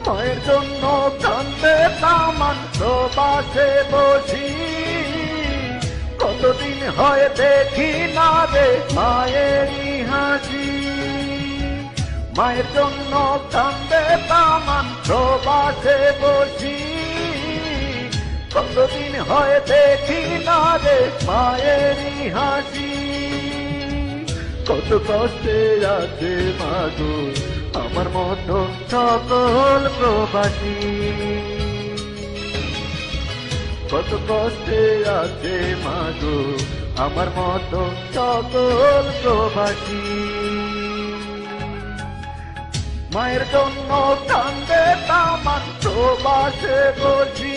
মায়ের জন্য কান্দে তামান প্রবাসে বসি, কতদিন হয় দেখি না রে মায়েরই হাসি। মায়ের জন্য কান্দে তামান প্রবাসে বসি, কতদিন হয় দেখি না রে মায়েরই হাসি। কত কষ্টে আছে মাগো আমার মতো সকল প্রবাসী, কত কষ্টে আছে মাগো আমার মতো সকল প্রবাসী। মায়ের জন্য কান্দে তামান প্রবাসে বসি,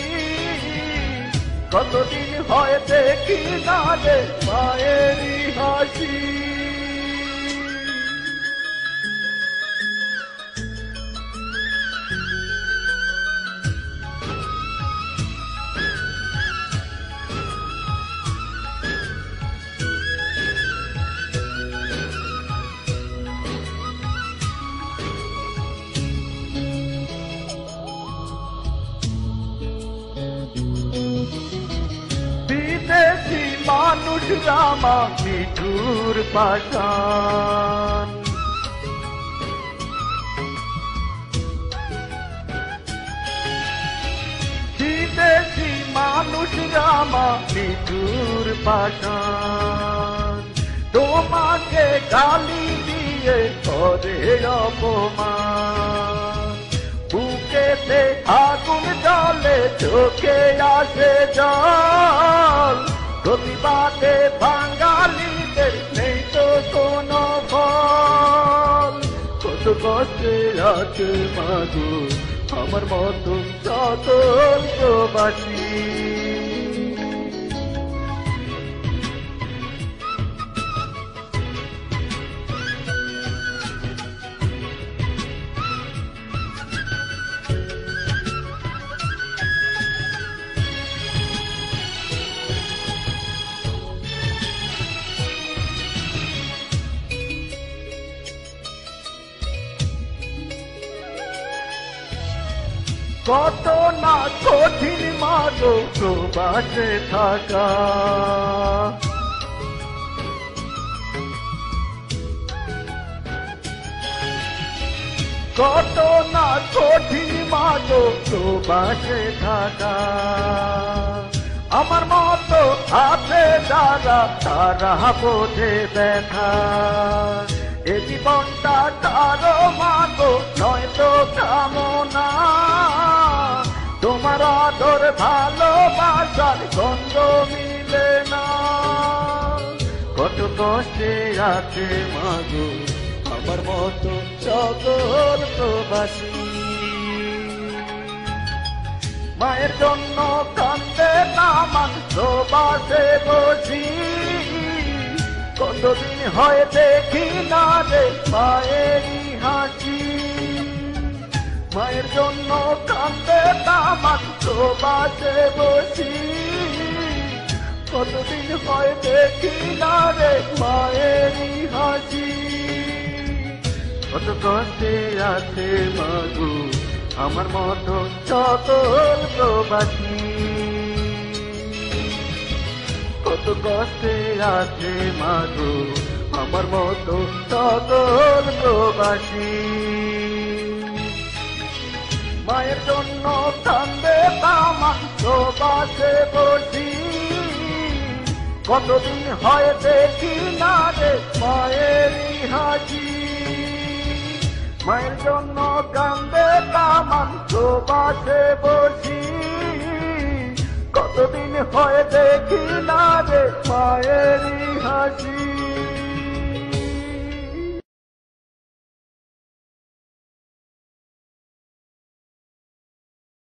কতদিন হয় দেখি না রে মায়েরই হাসি। বিদেশি মানুষ রামা মিঠুর পাষাণ, বিদেশি মানুষ রামা মিঠুর পাষাণ। তোমাকে গালি দিয়ে করে অপমান, বুকেতে আগুন জ্বলে চোখে আসে জল। প্রতিবাদে বাঙালিদের নেই তো কোনো ফল, কত কষ্টে আছে মাগো আমার মতো সকল প্রবাসী। কত না কঠিন মাগো প্রবাসে থাকা, কত না কঠিন মাগো প্রবাসে থাকা। আমার মতো আছে যারা তারা বোঝে ব্যথা, এ জীবনটা কারো মাগো নয় তো কামনা। তোমার আদর ভালোবাসার গন্ধ মিলে না, কত কষ্টে আছে মাগো আমার মতো সকল প্রবাসী। মায়ের জন্য কান্দে তামান প্রবাসে বসি, কতদিন হয় দেখি না রে মায়েরই হাসি। মায়ের জন্য কান্দে তামান প্রবাসে বসি, কতদিন হয় দেখি না রে মায়েরই হাসি। কত কষ্টে আছে মাগো আমার মতো সকল প্রবাসী, কত কষ্টে আছে মাগো আমার মতো সকল প্রবাসী। মায়ের জন্য কান্দে তামান প্রবাসে বসি, কতদিন হয় দেখি না রে মায়েরই হাসি। মায়ের জন্য কান্দে তামান প্রবাসে বসি, কতদিন হয় দেখি না রে মায়েরই হাসি।